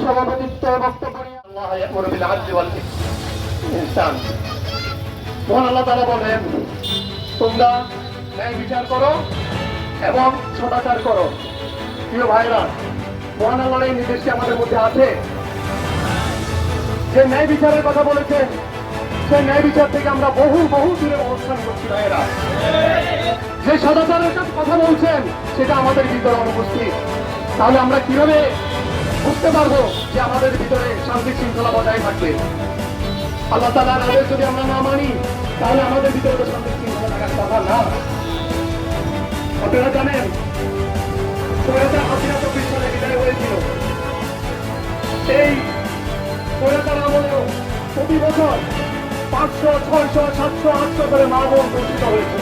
সভাপতিত্ব বক্তব্য নিয়ে আল্লাহ ইয়ামুরু বিল আদলি ওয়াল ইহসান। মহান আল্লাহ তাআলা বলেন, তোমরা ন্যায় বিচার করো এবং সদাচার করো। প্রিয় ভাইরা, মহান আল্লাহর এই নির্দেশটি আমাদের মধ্যে আছে। যে ন্যায় বিচারের কথা বলেছেন, সেই ন্যায় বিচার থেকে আমরা বহু দূরে অবস্থান করছি ভাইয়েরা। যে সদাচারের কথা বলছেন, সেটা আমাদের ভিতরে অনুপস্থিত। তাহলে আমরা কিভাবে বুঝতে পারবো যে আমাদের ভিতরে শান্তি শৃঙ্খলা বজায় থাকবে? আল্লাহ তাআলার আদেশ যদি আমরা না মানি, তাহলে আমাদের ভিতরে তো শান্তি শৃঙ্খলা থাকার কথা না। আপনারা জানেন, 2024 সালে বিদায় হয়েছিল। এই স্বৈরাচার আমলেও প্রতি বছর 500, 600, 700, 800 করে মা বোন দূষিত হয়েছে।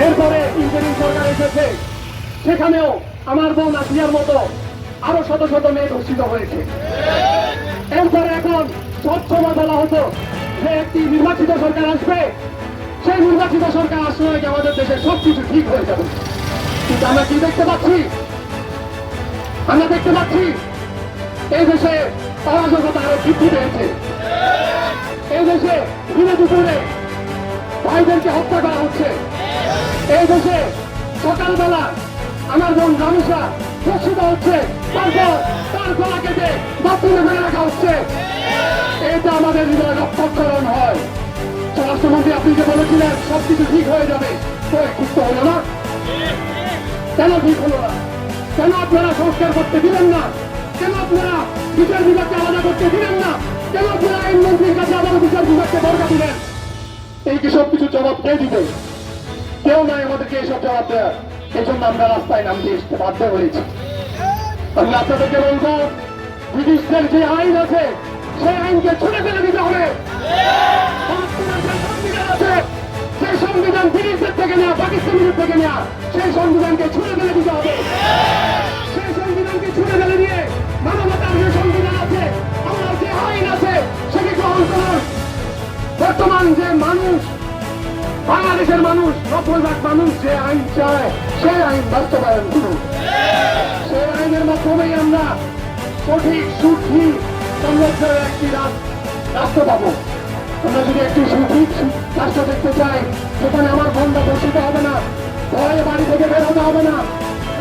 এরপরে ইন্টারিম সরকার এসেছে, সেখানেও আমার বোন আসিয়ার মতো আরো শত শত মেয়ে ধর্ষিত হয়েছে। এরপরে এখন সবসময় বলা হতো যে একটি নির্বাচিত সরকার আসবে, সেই নির্বাচিত সরকার আসলে নাকি আমাদের দেশে সবকিছু ঠিক হয়ে যাবে। কিন্তু আমরা কি দেখতে পাচ্ছি? আমরা দেখতে পাচ্ছি এই দেশে অরাজকতা আরো বৃদ্ধি পেয়েছে। এই দেশে দিনে দুপুরে ভাইদেরকে হত্যা করা হচ্ছে। এই দেশে সকালবেলা আমার বোন রামিসা ধর্ষিত হচ্ছে, তারপর তার গলা কেটে বাথরুমে ফেলে রাখা হচ্ছে। এটা আমাদের হৃদয় রক্তক্ষরণ হয়। স্বরাষ্ট্রমন্ত্রী আপনি যে বলেছিলেন সবকিছু ঠিক হয়ে যাবে, তো ঠিক তো হলো না। কেন ঠিক হলো না? কেন আপনারা সংস্কার করতে দিলেন না? কেন আপনারা বিচার বিভাগকে আলাদা করতে দিলেন না? কেন আপনারা আইন মন্ত্রীর কাছে আবার বিচার বিভাগকে দরকার দিলেন? এই কি সবকিছু জবাব কে দিবে? কেউ নাই আমাদেরকে এইসব জবাব দেওয়ার। এই জন্য আমরা রাস্তায় নামতে আসতে বাধ্য হয়েছি। আমি আপনাদেরকে বলবো, ব্রিটিশদের যে আইন আছে, সেই আইনকে ছুঁড়ে ফেলে দিতে হবে। সেই সংবিধান ব্রিটিশদের থেকে নেওয়া, পাকিস্তানিদের থেকে নেওয়া, সেই সংবিধানকে ছুঁড়ে ফেলে দিতে হবে। সেই সংবিধানকে ছুঁড়ে ফেলে দিয়ে মানবতার যে সংবিধান আছে, আমার যে আইন আছে, সেটি গ্রহণ করুন। বর্তমান যে মানুষ, বাংলাদেশের মানুষ, 90% মানুষ যে আইন চায়, সেই আইন বাস্তবায়ন করুন। সেই আইনের মাধ্যমেই আমরা সঠিক সুখী সমৃদ্ধের একটি রাষ্ট্র পাবো। আমরা যদি একটি সঠিক রাষ্ট্র দেখতে চাই, সেখানে আমার বোনরা দূষিত হবে না, ভয়ে বাড়ি থেকে বের হতে হবে না,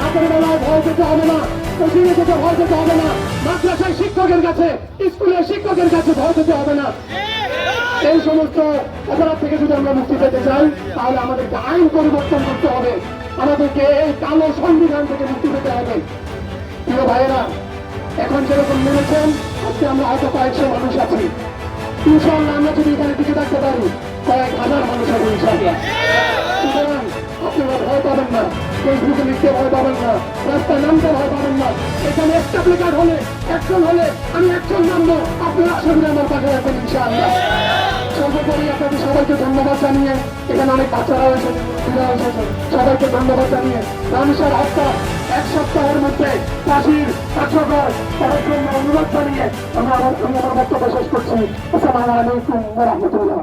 রাতের বেলায় ভয় যেতে হবে না, কোচিংয়ে যেতে ভয় যেতে হবে না, মাদ্রাসায় শিক্ষকের কাছে, স্কুলের শিক্ষকের কাছে ভয় যেতে হবে না। এই সমস্ত অপরাধ থেকে যদি আমরা মুক্তি পেতে চাই, তাহলে আমাদেরকে আইন পরিবর্তন করতে হবে। আমাদেরকে এই কালো সংবিধান থেকে মুক্তি পেতে হবে। প্রিয় ভাইয়েরা, এখন যেরকম মেনেছেন, আজকে আমরা হয়তো কয়েকশো মানুষ আছি। ইনশাআল্লাহ আমরা যদি এখানে টিকে থাকতে পারি, কয়েক হাজার মানুষ হবে ইনশাআল্লাহ। সুতরাং আপনারা ভয় পাবেন না, ফেসবুকে লিখতে ভয় পাবেন না, রাস্তায় নামতে ভয় পাবেন না। এখানে একটা প্লেকার্ড হলে, একজন হলে আমি একজন নামবো, আপনারা আসলে আমার পাশে রাখবেন ইনশাআল্লাহ। সর্বোপরি আপনাদের সবাইকে ধন্যবাদ জানিয়ে, এখানে অনেক বাচ্চারাও এসেছে, সবাইকে ধন্যবাদ জানিয়ে রামিসার হত্যা 1 সপ্তাহের মধ্যে ফাঁসির কার্যকর করার জন্য অনুরোধ জানিয়ে আমি আমার বক্তব্য শেষ করছি। আসসালামু আলাইকুম ওয়া রাহমাতুল্লাহ।